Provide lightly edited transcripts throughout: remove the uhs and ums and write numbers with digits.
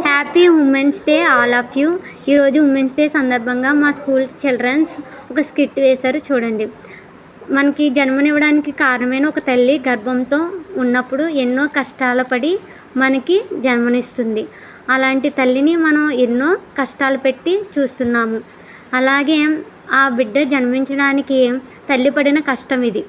Happy women's day all of you. ఈరోజు women's day సందర్భంగా మా స్కూల్ చిల్డ్రన్స్ ఒక స్కిట్ వేశారు చూడండి. మనకి జన్మనివ్వడానికి కారణమైన ఒక తల్లి గర్భంతో ఉన్నప్పుడు ఎన్నో కష్టాలు పడి మనకి జన్మనిస్తుంది. అలాంటి తల్లిని మనం ఎన్నో కష్టాలు పెట్టి చూస్తున్నాము. అలాగే ఆ బిడ్డ జన్మించడానికి తల్లి పడిన కష్టం ఇది.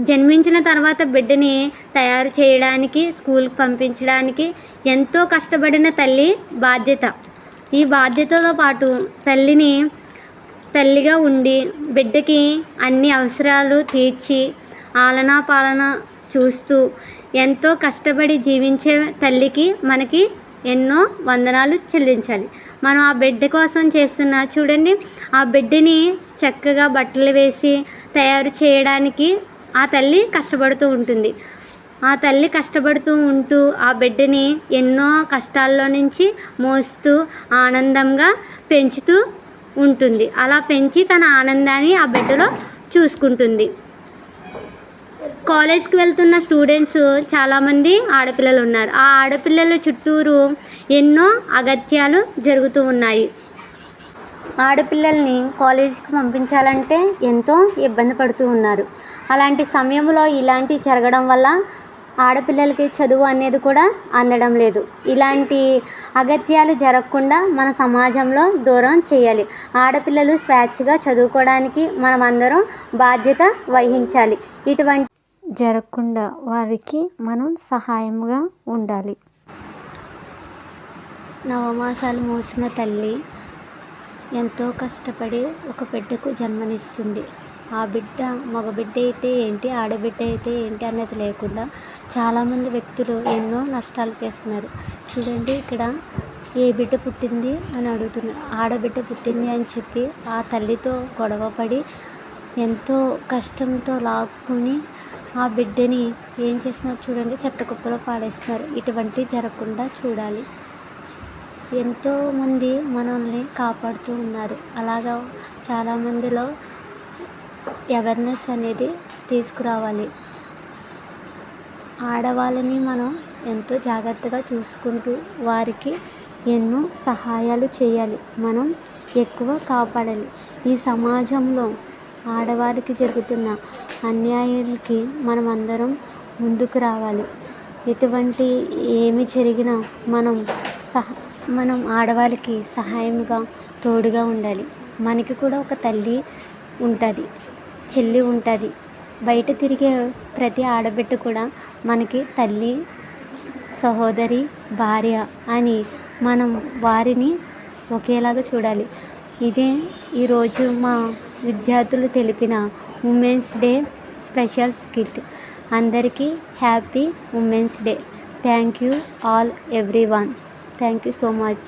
జన్మించిన తర్వాత బిడ్డని తయారు చేయడానికి, స్కూల్కి పంపించడానికి ఎంతో కష్టపడిన తల్లి బాధ్యత. ఈ బాధ్యతతో పాటు తల్లిగా ఉండి బిడ్డకి అన్ని అవసరాలు తీర్చి ఆలనా పాలన చూస్తూ ఎంతో కష్టపడి జీవించే తల్లికి మనకి ఎన్నో వందనాలు చెల్లించాలి. మనం ఆ బిడ్డ కోసం చేస్తున్న చూడండి, ఆ బిడ్డని చక్కగా బట్టలు వేసి తయారు చేయడానికి ఆ తల్లి కష్టపడుతూ ఉంటుంది. ఆ తల్లి కష్టపడుతూ ఉంటూ ఆ బిడ్డని ఎన్నో కష్టాల్లో నుంచి మోస్తూ ఆనందంగా పెంచుతూ ఉంటుంది. అలా పెంచి తన ఆనందాన్ని ఆ బిడ్డలో చూసుకుంటుంది. కాలేజ్కి వెళ్తున్న స్టూడెంట్స్ చాలామంది ఆడపిల్లలు ఉన్నారు. ఆ ఆడపిల్లల చుట్టూరు ఎన్నో అగత్యాలు జరుగుతూ ఉన్నాయి. ఆడపిల్లల్ని కాలేజీకి పంపించాలంటే ఎంతో ఇబ్బంది పడుతూ ఉన్నారు. అలాంటి సమయంలో ఇలాంటివి జరగడం వల్ల ఆడపిల్లలకి చదువు అనేది కూడా అందడం లేదు. ఇలాంటి అగత్యాలు జరగకుండా మన సమాజంలో దూరం చేయాలి. ఆడపిల్లలు స్వేచ్ఛగా చదువుకోవడానికి మనం అందరం బాధ్యత వహించాలి. ఇటువంటి జరగకుండా వారికి మనం సహాయంగా ఉండాలి. నవమాసాలు మోసిన తల్లి ఎంతో కష్టపడి ఒక బిడ్డకు జన్మనిస్తుంది. ఆ బిడ్డ మగబిడ్డ అయితే ఏంటి, ఆడబిడ్డ అయితే ఏంటి అన్నది లేకుండా చాలామంది వ్యక్తులు ఎన్నో నష్టాలు చేస్తున్నారు. చూడండి, ఇక్కడ ఏ బిడ్డ పుట్టింది అని అడుగుతున్నారు. ఆడబిడ్డ పుట్టింది అని చెప్పి ఆ తల్లితో గొడవపడి ఎంతో కష్టంతో లాక్కుని ఆ బిడ్డని ఏం చేస్తున్నారు చూడండి, చెత్త కుప్పలో పాడేస్తున్నారు. ఇటువంటి జరగకుండా చూడాలి. ఎంతోమంది మనల్ని కాపాడుతూ ఉన్నారు. అలాగా చాలామందిలో అవేర్నెస్ అనేది తీసుకురావాలి. ఆడవాళ్ళని మనం ఎంతో జాగ్రత్తగా చూసుకుంటూ వారికి ఎన్నో సహాయాలు చేయాలి. మనం ఎక్కువ కాపాడాలి. ఈ సమాజంలో ఆడవారికి జరుగుతున్న అన్యాయాలకి మనం అందరం ముందుకు రావాలి. ఎటువంటి ఏమి జరిగినా మనం ఆడవాళ్ళకి సహాయంగా తోడుగా ఉండాలి. మనకి కూడా ఒక తల్లి ఉంటుంది, చెల్లి ఉంటుంది. బయట తిరిగే ప్రతి ఆడబిడ్డ కూడా మనకి తల్లి, సహోదరి, భార్య అని మనం వారిని ఒకేలాగా చూడాలి. ఇదే ఈరోజు మా విద్యార్థులు తెలిపిన ఉమెన్స్ డే స్పెషల్ స్కిట్. అందరికీ happy women's day. Thank you all everyone. Thank you so much.